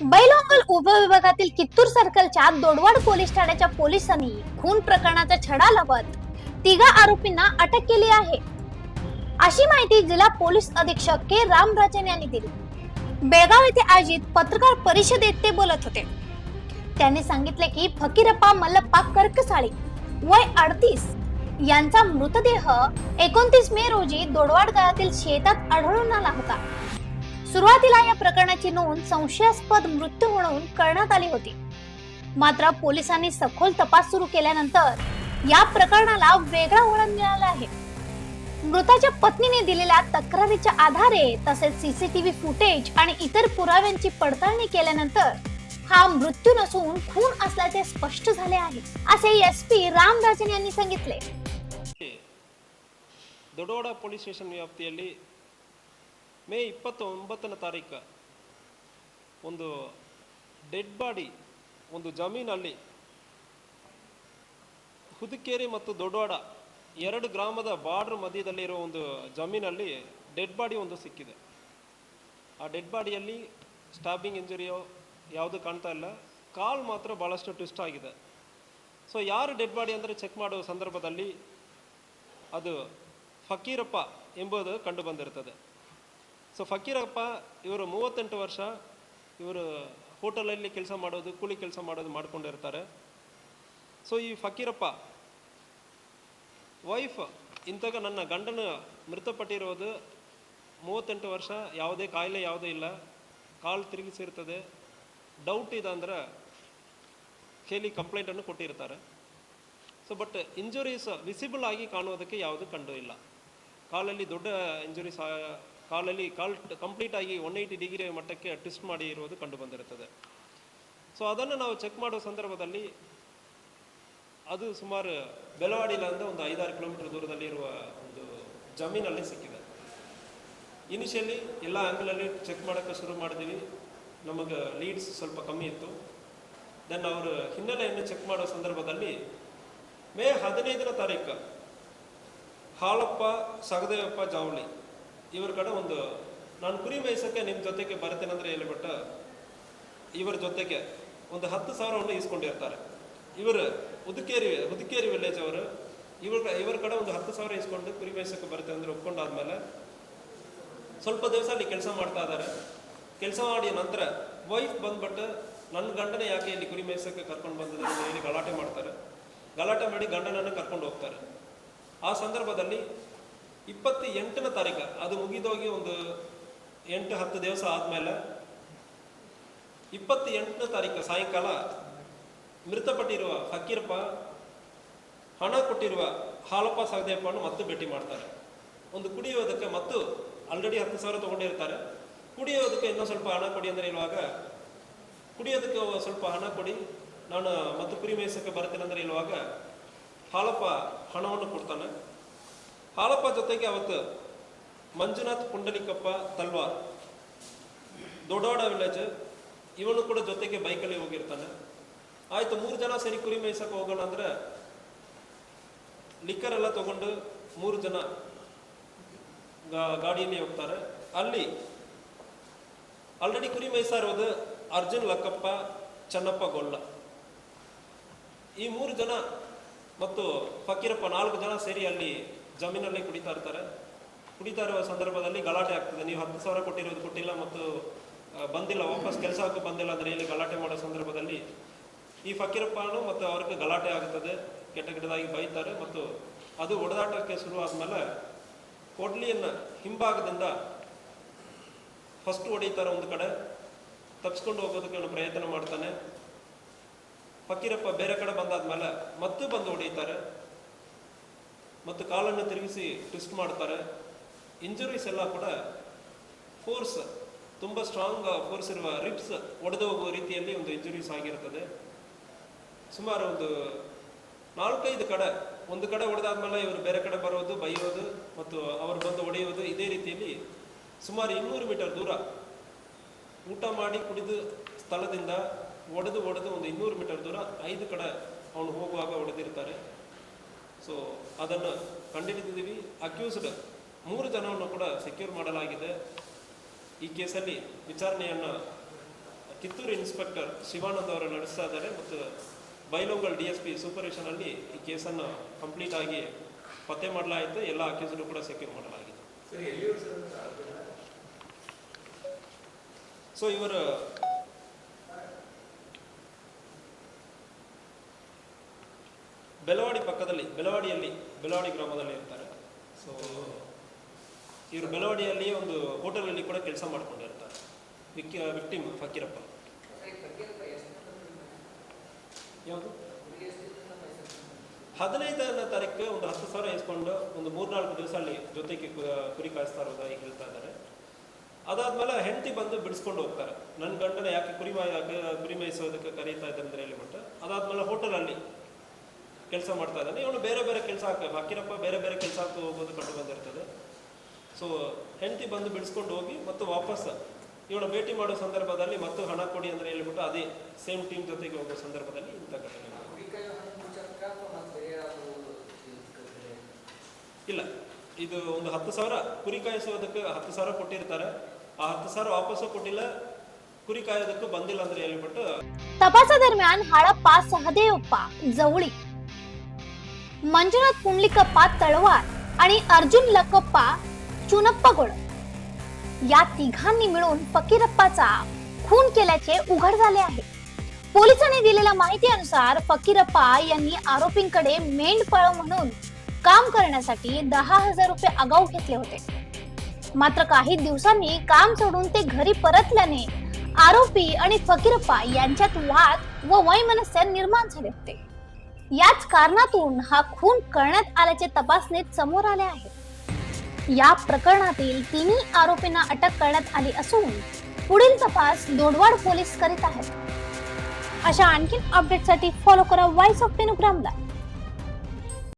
बैलहॉंगल उपविभागातील Kittur सर्कलच्या Dodwad police ठाण्याच्या पोलिसांनी खून प्रकरणाचा छडा लावत तिघा आरोपींना अटक केली आहे, अशी माहिती जिल्हा पोलीस अधीक्षक के रामराजन यांनी दिली। बेळगाव येथे आयोजित पत्रकार परिषदेत ते बोलत होते। त्यांनी सांगितले की फकीरप्पा मल्लप्पा कर्कसाळे वय 38 यांचा मृतदेह 29 मे रोजी दोडवाड गावातील शेतात आढळून आला होता। सुरुवातीला या प्रकरणाची नोंद संशयास्पद मृत्यू म्हणून करण्यात आली होती, मात्र पोलिसांनी सखोल तपास सुरू केल्यानंतर या प्रकरणाला वेगळा वळण मिळालं आहे। मृताच्या पत्नीने दिलेल्या तक्रारीच्या आधारे तसेच सीसीटीव्ही फुटेज आणि इतर पुराव्यांची पडताळणी केल्यानंतर हा मृत्यू नसून खून असल्याचे स्पष्ट झाले आहे, असे एसपी रामराजन यांनी सांगितले। ದೊಡ್ಡವಾಡ ಪೊಲೀಸ್ ಸ್ಟೇಷನ್ ವ್ಯಾಪ್ತಿಯಲ್ಲಿ ಮೇ 29ನೇ ತಾರೀಕು ಒಂದು ಡೆಡ್ ಬಾಡಿ ಒಂದು ಜಮೀನಲ್ಲಿ ಹುದುಕೇರಿ ಮತ್ತು ದೊಡ್ಡವಾಡ ಎರಡು ಗ್ರಾಮದ ಬಾರ್ಡರ್ ಮಧ್ಯದಲ್ಲಿರೋ ಒಂದು ಜಮೀನಲ್ಲಿ ಡೆಡ್ ಬಾಡಿ ಒಂದು ಸಿಕ್ಕಿದೆ। ಆ ಡೆಡ್ ಬಾಡಿಯಲ್ಲಿ ಸ್ಟಾಬಿಂಗ್ ಇಂಜುರಿಯೋ ಯಾವುದು ಕಾಣ್ತಾ ಇಲ್ಲ, ಕಾಲ್ ಮಾತ್ರ ಭಾಳಷ್ಟು ಟ್ವಿಸ್ಟ್ ಆಗಿದೆ। ಸೊ ಯಾರು ಡೆಡ್ ಬಾಡಿ ಅಂದರೆ ಚೆಕ್ ಮಾಡುವ ಸಂದರ್ಭದಲ್ಲಿ ಅದು ಫಕೀರಪ್ಪ ಎಂಬುದು ಕಂಡು ಬಂದಿರ್ತದೆ। ಸೊ ಫಕೀರಪ್ಪ ಇವರು 38 ವರ್ಷ, ಇವರು ಹೋಟೆಲಲ್ಲಿ ಕೆಲಸ ಮಾಡೋದು, ಕೂಲಿ ಕೆಲಸ ಮಾಡೋದು ಮಾಡ್ಕೊಂಡಿರ್ತಾರೆ। ಸೊ ಈ ಫಕೀರಪ್ಪ ವೈಫ್ ಇಂತಾಗ ನನ್ನ ಗಂಡನ ಮೃತಪಟ್ಟಿರೋದು 38 ವರ್ಷ, ಯಾವುದೇ ಕಾಯಿಲೆ ಯಾವುದೇ ಇಲ್ಲ, ಕಾಲು ತಿರುಗಿಸಿರ್ತದೆ, ಡೌಟ್ ಇದೆ ಅಂದ್ರೆ ಕೇಳಿ ಕಂಪ್ಲೇಂಟನ್ನು ಕೊಟ್ಟಿರ್ತಾರೆ। ಸೊ ಬಟ್ ಇಂಜುರೀಸ್ ವಿಸಿಬಲ್ ಆಗಿ ಕಾಣುವುದಕ್ಕೆ ಯಾವುದು ಕಂಡು ಇಲ್ಲ। ಕಾಲಲ್ಲಿ ದೊಡ್ಡ ಇಂಜುರೀಸ್, ಕಾಲಲ್ಲಿ ಕಂಪ್ಲೀಟ್ ಆಗಿ 180 ಡಿಗ್ರಿ ಮಟ್ಟಕ್ಕೆ ಟ್ವಿಸ್ಟ್ ಮಾಡಿ ಇರುವುದು ಕಂಡು ಬಂದಿರುತ್ತದೆ। ಸೊ ಅದನ್ನು ನಾವು ಚೆಕ್ ಮಾಡೋ ಸಂದರ್ಭದಲ್ಲಿ ಅದು ಸುಮಾರು ಬೆಳವಾಡಿಲಿಂದ ಒಂದು 5-6 ಕಿಲೋಮೀಟರ್ ದೂರದಲ್ಲಿ ಇರುವ ಒಂದು ಜಮೀನಲ್ಲಿ ಸಿಕ್ಕಿದೆ। ಇನಿಷಿಯಲಿ ಎಲ್ಲ ಆ್ಯಂಗಲಲ್ಲಿ ಚೆಕ್ ಮಾಡೋಕ್ಕೆ ಶುರು ಮಾಡಿದ್ವಿ, ನಮಗೆ ಲೀಡ್ಸ್ ಸ್ವಲ್ಪ ಕಮ್ಮಿ ಇತ್ತು। ದೆನ್ ಅವರು ಹಿನ್ನೆಲೆಯನ್ನು ಚೆಕ್ ಮಾಡೋ ಸಂದರ್ಭದಲ್ಲಿ ಮೇ 15ನೇ ತಾರೀಕು ಹಾಲಪ್ಪ ಸಗದೇವಪ್ಪ ಜಾವಳಿ ಇವ್ರ ಕಡೆ ಒಂದು ನಾನು ಕುರಿ ಮೇಯಿಸೋಕ್ಕೆ ನಿಮ್ಮ ಜೊತೆಗೆ ಬರ್ತೇನೆಂದ್ರೆ ಹೇಳಿಬಿಟ್ಟು ಇವರ ಜೊತೆಗೆ ಒಂದು 10,000 ಇಸ್ಕೊಂಡಿರ್ತಾರೆ। ಇವರು ಹುದುಕೇರಿ ವಿಲೇಜ್ ಅವರು ಇವರ ಕಡೆ ಒಂದು 10,000 ಇಸ್ಕೊಂಡು ಕುರಿ ಮೇಯಿಸೋಕ್ಕೆ ಬರ್ತೇನೆ ಅಂದರೆ ಒಪ್ಕೊಂಡಾದ್ಮೇಲೆ ಸ್ವಲ್ಪ ದಿವಸ ಅಲ್ಲಿ ಕೆಲಸ ಮಾಡ್ತಾ ಇದ್ದಾರೆ। ಕೆಲಸ ಮಾಡಿ ನಂತರ ವೈಫ್ ಬಂದ್ಬಿಟ್ಟು ನನ್ನ ಗಂಡನೇ ಯಾಕೆ ಇಲ್ಲಿ ಕುರಿ ಮೇಯಿಸೋಕ್ಕೆ ಕರ್ಕೊಂಡು ಬಂದಿದ್ದಾರೆ ಅಂತ ಹೇಳಿ ಗಲಾಟೆ ಮಾಡ್ತಾರೆ। ಗಲಾಟೆ ಮಾಡಿ ಗಂಡನನ್ನು ಕರ್ಕೊಂಡು ಹೋಗ್ತಾರೆ। ಆ ಸಂದರ್ಭದಲ್ಲಿ 28ನೇ ತಾರೀಕು ಅದು ಮುಗಿದೋಗಿ ಒಂದು 8-10 ದಿವಸ ಆದಮೇಲೆ 28ನೇ ತಾರೀಕು ಸಾಯಂಕಾಲ ಮೃತಪಟ್ಟಿರುವ ಫಕೀರಪ್ಪ ಹಣ ಕೊಟ್ಟಿರುವ ಹಾಲಪ್ಪ ಸಗದೇವಪ್ಪನ್ನು ಮತ್ತೆ ಭೇಟಿ ಮಾಡ್ತಾರೆ। ಒಂದು ಕುಡಿಯೋದಕ್ಕೆ ಮತ್ತು ಆಲ್ರೆಡಿ 10,000 ತೊಗೊಂಡಿರ್ತಾರೆ, ಕುಡಿಯೋದಕ್ಕೆ ಇನ್ನೂ ಸ್ವಲ್ಪ ಹಣ ಕೊಡಿ ಅಂದರೆ ಇರುವಾಗ ಕುಡಿಯೋದಕ್ಕೆ ಸ್ವಲ್ಪ ಹಣ ಕೊಡಿ, ನಾನು ಮತ್ತು ಕುರಿ ಮೇಯಿಸೋಕ್ಕೆ ಬರ್ತೇನೆ ಅಂದರೆ ಇರುವಾಗ ಹಾಲಪ್ಪ ಹಣವನ್ನು ಕೊಡ್ತಾನೆ। ಹಾಲಪ್ಪ ಜೊತೆಗೆ ಅವತ್ತು ಮಂಜುನಾಥ್ ಪುಂಡಲಿಕಪ್ಪ ತಲ್ವಾರ್ ದೊಡ್ಡವಾಡ ವಿಲೇಜ್ ಇವನು ಕೂಡ ಜೊತೆಗೆ ಬೈಕಲ್ಲಿ ಹೋಗಿರ್ತಾನೆ। ಆಯಿತು, 3 ಜನ ಸರಿ ಕುರಿ ಮೇಯಿಸೋಕೆ ಹೋಗೋಣ ಅಂದರೆ ಲಿಕ್ಕರ್ ಎಲ್ಲ ತಗೊಂಡು 3 ಜನ ಗಾಡಿಯಲ್ಲಿ ಹೋಗ್ತಾರೆ। ಅಲ್ಲಿ ಆಲ್ರೆಡಿ ಕುರಿ ಮೇಯಿಸ್ತಾ ಇರೋದು ಅರ್ಜುನ್ ಲಕ್ಕಪ್ಪ, ಚನ್ನಪ್ಪ ಗೊಲ್ಲ, ಈ 3 ಜನ ಮತ್ತು ಫಕೀರಪ್ಪ 4 ಜನ ಸೇರಿ ಅಲ್ಲಿ ಜಮೀನಲ್ಲಿ ಕುಡಿತಾ ಇರ್ತಾರೆ। ಕುಡಿತಾ ಇರುವ ಸಂದರ್ಭದಲ್ಲಿ ಗಲಾಟೆ ಆಗ್ತದೆ, ನೀವು 10,000 ಕೊಟ್ಟಿರೋದು ಕೊಟ್ಟಿಲ್ಲ ಮತ್ತು ಬಂದಿಲ್ಲ, ವಾಪಸ್ ಕೆಲಸಕ್ಕೆ ಬಂದಿಲ್ಲ ಅಂದರೆ ಇಲ್ಲಿ ಗಲಾಟೆ ಮಾಡೋ ಸಂದರ್ಭದಲ್ಲಿ ಈ ಫಕೀರಪ್ಪನು ಮತ್ತು ಅವ್ರಿಗೆ ಗಲಾಟೆ ಆಗುತ್ತದೆ, ಕೆಟ್ಟದಾಗಿ ಬೈತಾರೆ ಮತ್ತು ಅದು ಹೊಡೆದಾಟಕ್ಕೆ ಶುರು ಆದಮೇಲೆ ಕೊಡ್ಲಿಯನ್ನು ಹಿಂಭಾಗದಿಂದ ಫಸ್ಟ್ ಹೊಡಿತಾರೆ, ಒಂದು ಕಡೆ ತಪ್ಪಿಸ್ಕೊಂಡು ಹೋಗೋದಕ್ಕೆ ಪ್ರಯತ್ನ ಮಾಡ್ತಾನೆ। ಫಕೀರಪ್ಪ ಬೇರೆ ಕಡೆ ಬಂದಾದ್ಮೇಲೆ ಮತ್ತೆ ಬಂದು ಹೊಡೀತಾರೆ ಮತ್ತು ಕಾಲನ್ನು ತಿರುಗಿಸಿ ಟ್ವಿಸ್ಟ್ ಮಾಡ್ತಾರೆ। ಇಂಜುರೀಸ್ ಎಲ್ಲ ಕೂಡ ಫೋರ್ಸ್, ತುಂಬ ಸ್ಟ್ರಾಂಗ್ ಫೋರ್ಸ್ ಇರುವ ರಿಬ್ಸ್ ಒಡೆದು ಹೋಗುವ ರೀತಿಯಲ್ಲಿ ಒಂದು ಇಂಜುರೀಸ್ ಆಗಿರ್ತದೆ। ಸುಮಾರು ಒಂದು 4-5 ಕಡೆ, ಒಂದು ಕಡೆ ಹೊಡೆದಾದ್ಮೇಲೆ ಇವರು ಬೇರೆ ಕಡೆ ಬರೋದು, ಬೈಯೋದು ಮತ್ತು ಅವರು ಬಂದು ಹೊಡೆಯೋದು, ಇದೇ ರೀತಿಯಲ್ಲಿ ಸುಮಾರು 200 ಮೀಟರ್ ದೂರ ಊಟ ಮಾಡಿ ಕುಡಿದು ಸ್ಥಳದಿಂದ ಒಡೆದು ಒಂದು 200 ಮೀಟರ್ ದೂರ 5 ಕಡೆ ಅವನು ಹೋಗುವಾಗ ಹೊಡೆದಿರ್ತಾರೆ। ಸೊ ಅದನ್ನು ಕಂಡುಹಿಡಿದಿದ್ದೀವಿ। ಅಕ್ಯೂಸ್ಡ್ 3 ಜನವನ್ನು ಕೂಡ ಸೆಕ್ಯೂರ್ ಮಾಡಲಾಗಿದೆ। ಈ ಕೇಸಲ್ಲಿ ವಿಚಾರಣೆಯನ್ನು ಕಿತ್ತೂರು ಇನ್ಸ್ಪೆಕ್ಟರ್ ಶಿವಾನಂದ್ ಅವರು ನಡೆಸ್ತಾ ಇದ್ದಾರೆ ಮತ್ತು ಬೈಲೊಂಗಲ್ DSP ಸೂಪರ್ವಿಷನ್ ಅಲ್ಲಿ ಈ ಕೇಸನ್ನು ಕಂಪ್ಲೀಟ್ ಆಗಿ ಪತ್ತೆ ಮಾಡಲಾಯಿತು. ಎಲ್ಲ ಅಕ್ಯೂಸ್ಡ್ ಕೂಡ ಸೆಕ್ಯೂರ್ ಮಾಡಲಾಗಿದೆ. ಸೊ ಇವರು ಬೆಳವಾಡಿ ಪಕ್ಕದಲ್ಲಿ ಬೆಳವಾಡಿ ಗ್ರಾಮದಲ್ಲಿ ಇರ್ತಾರೆ. ಸೊ ಇವರು ಬೆಳವಾಡಿಯಲ್ಲಿ ಒಂದು ಹೋಟೆಲಲ್ಲಿ ಕೂಡ ಕೆಲಸ ಮಾಡ್ಕೊಂಡಿರ್ತಾರೆ. ವಿಕ್ಟಿಮ್ ಫಕೀರಪ್ಪ. ಯಾವುದು 15ನೇ ತಾರೀಕು ಒಂದು 10,000 ಇಸ್ಕೊಂಡು ಒಂದು 3-4 ದಿವಸ ಅಲ್ಲಿ ಜೊತೆಗೆ ಕುರಿ ಕಾಯಿಸ್ತಾ ಇರೋದಾಗಿ ಹೇಳ್ತಾ ಇದ್ದಾರೆ. ಅದಾದ್ಮೇಲೆ ಹೆಂಡತಿ ಬಂದು ಬಿಡಿಸ್ಕೊಂಡು ಹೋಗ್ತಾರೆ. ನನ್ನ ಗಂಡನ ಯಾಕೆ ಕುರಿ ಮೇಯಿಸೋದಕ್ಕೆ ಕರೀತಾ ಇದ್ದಾರೆ ಅಂತ ಹೇಳಿಬಿಟ್ಟು ಅದಾದ್ಮೇಲೆ ಹೋಟೆಲಲ್ಲಿ ಕೆಲಸ ಮಾಡ್ತಾ ಇದ್ದಾನೆ. ಇವನು ಬೇರೆ ಬೇರೆ ಕೆಲಸ ಫಕೀರಪ್ಪ ಬೇರೆ ಬೇರೆ ಕೆಲಸ ಹೋಗೋದು ಕಂಡು ಬಂದಿರ್ತದೆ. ಸೊ ಹೆಂಡತಿ ಬಂದು ಬಿಡಿಸ್ಕೊಂಡು ಹೋಗಿ ಮತ್ತು ವಾಪಸ್ ಇವನ ಭೇಟಿ ಮಾಡೋ ಸಂದರ್ಭದಲ್ಲಿ ಮತ್ತು ಹಣ ಕೊಡಿ ಅಂದರೆ ಹೇಳ್ಬಿಟ್ಟು ಅದೇ ಸೇಮ್ ಟೀಮ್ ಜೊತೆಗೆ ಹೋಗೋ ಸಂದರ್ಭದಲ್ಲಿ ಇಂಥ ಘಟನೆ ಇಲ್ಲ. ಇದು ಒಂದು 10,000 ಕುರಿ ಕಾಯಿಸೋದಕ್ಕೆ 10,000 ಕೊಟ್ಟಿರ್ತಾರೆ. ಆ 10,000 ವಾಪಸ್ಸು ಕೊಟ್ಟಿಲ್ಲ, ಕುರಿ ಕಾಯೋದಕ್ಕೂ ಬಂದಿಲ್ಲ ಅಂದ್ರೆ ಹೇಳ್ಬಿಟ್ಟು. तपासादरम्यान हाळप्पा सहदेवप्पा जवळी, मंजुनाथ पुंडलिकप्पा तळवार आणि अर्जुन लकप्पा चुनप्पागोड या तिघांनी मिळून फकीरप्पाचा खून केल्याचे उघड झाले आहे. पोलिसांनी दिलेल्या माहितीनुसार फकीरप्पा यांनी आरोपींकडे मेंढपाळ म्हणून काम करण्यासाठी 10,000 रुपये आगाऊ घेतले होते. मात्र काही दिवसांनी काम सोडून ते घरी परतल्याने आरोपी आणि फकीरप्पा यांच्यात वाद व वैमनस्य निर्माण झाले होते. याच कारणातून हा खून करण्यात आल्याचे तपासणीत समोर आले आहे. या प्रकरणातील तिन्ही आरोपींना अटक करण्यात आली असून पुढील तपास दोडवाड पोलीस करीत आहेत. अशा आणखीन अपडेटसाठी फॉलो करा व्हॉइस ऑफ पेनुग्रामला.